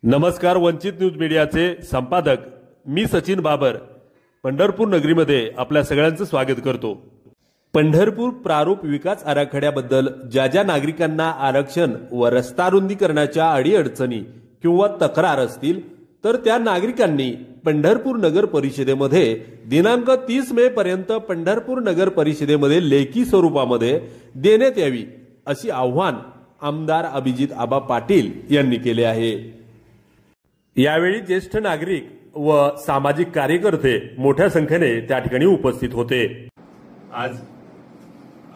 नमस्कार, वंचित न्यूज मीडियाचे संपादक मी सचिन बाबर पंढरपूर नगरीमध्ये आपल्या सगळ्यांचं स्वागत करतो। पंढरपूर प्रारूप विकास आराखड्याबद्दल ज्या ज्या नागरिकांना आरक्षण व रस्ता रुंदीकरणाच्या अडीअडचणी किंवा तक्रार असतील तर त्या नागरिकांनी पंढरपूर नगर परिषदेमध्ये दिनांक 30 मे पर्यंत पंढरपूर नगर परिषदेमध्ये लेखी स्वरूपामध्ये देण्यात यावी अशी आव्हान आमदार अभिजित आबा पाटील यांनी केले आहे। यावेळी ज्येष्ठ नागरिक व सामाजिक कार्यकर्ते मोठ्या संख्येने त्या ठिकाणी उपस्थित होते। आज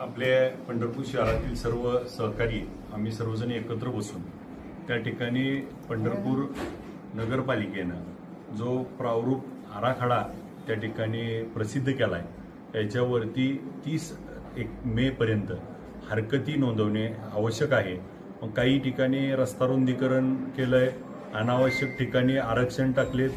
आपले पंढरपूर शहरातील सर्व सहकारी आम्ही सर्वजण एकत्र बसून त्या ठिकाणी पंढरपूर नगरपालिकेने जो प्रारूप आराखडा त्या ठिकाणी प्रसिद्ध केलाय त्याच्यावरती 30 मे पर्यंत हरकती नोंदवणे आवश्यक आहे। मग काही ठिकाणी रस्ता रुंदीकरण केलंय, अनावश्यक ठिकाणी आरक्षण टाकलेत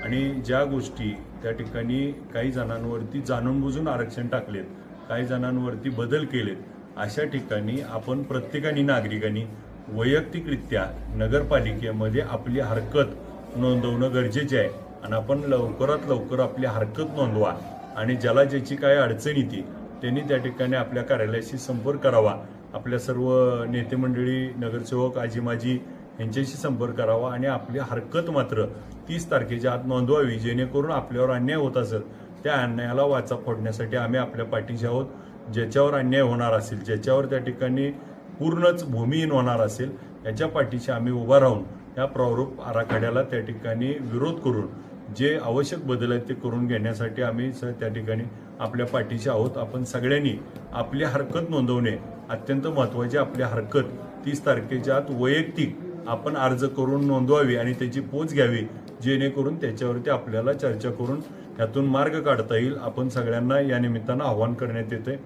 आणि ज्या गोष्टी त्या ठिकाणी काही जणांवरती जाणून बुजून आरक्षण टाकलेत, काही जणांवरती बदल केलेत, अशा ठिकाणी आपण प्रत्येकाने नागरिकांनी वैयक्तिकरित्या नगरपालिकेमध्ये आपली हरकत नोंदवणं गरजेचे आहे आणि आपण लवकरात लवकर आपली हरकत नोंदवा आणि ज्याला ज्याची काय अडचण येते त्यांनी त्या ठिकाणी आपल्या कार्यालयाशी संपर्क करावा। आपल्या सर्व नेते मंडळी, नगरसेवक, आजी माजी यांच्याशी संपर्क करावा आणि आपली हरकत मात्र 30 तारखेच्या आत नोंदवावी, जेणेकरून आपल्यावर अन्याय होत असेल त्या अन्यायाला वाचा फोडण्यासाठी आम्ही आपल्या पाठीशी आहोत। ज्याच्यावर अन्याय होणार असेल, ज्याच्यावर त्या ठिकाणी पूर्णच भूमिहीन होणार असेल, याच्या पाठीशी आम्ही उभा राहून या प्रारूप आराखड्याला त्या ठिकाणी विरोध करून जे आवश्यक बदल आहेत ते करून घेण्यासाठी आम्ही त्या ठिकाणी आपल्या पाठीशी आहोत। आपण सगळ्यांनी आपली हरकत नोंदवणे अत्यंत महत्त्वाचे। आपली हरकत 30 तारखेच्या आत वैयक्तिक आपण अर्ज करून नोंदवावी आणि त्याची पोच घ्यावी, जेणेकरून त्याच्यावरती आपल्याला चर्चा करून त्यातून मार्ग काढता येईल। आपण सगळ्यांना या निमित्तानं आवाहन करण्यात येते।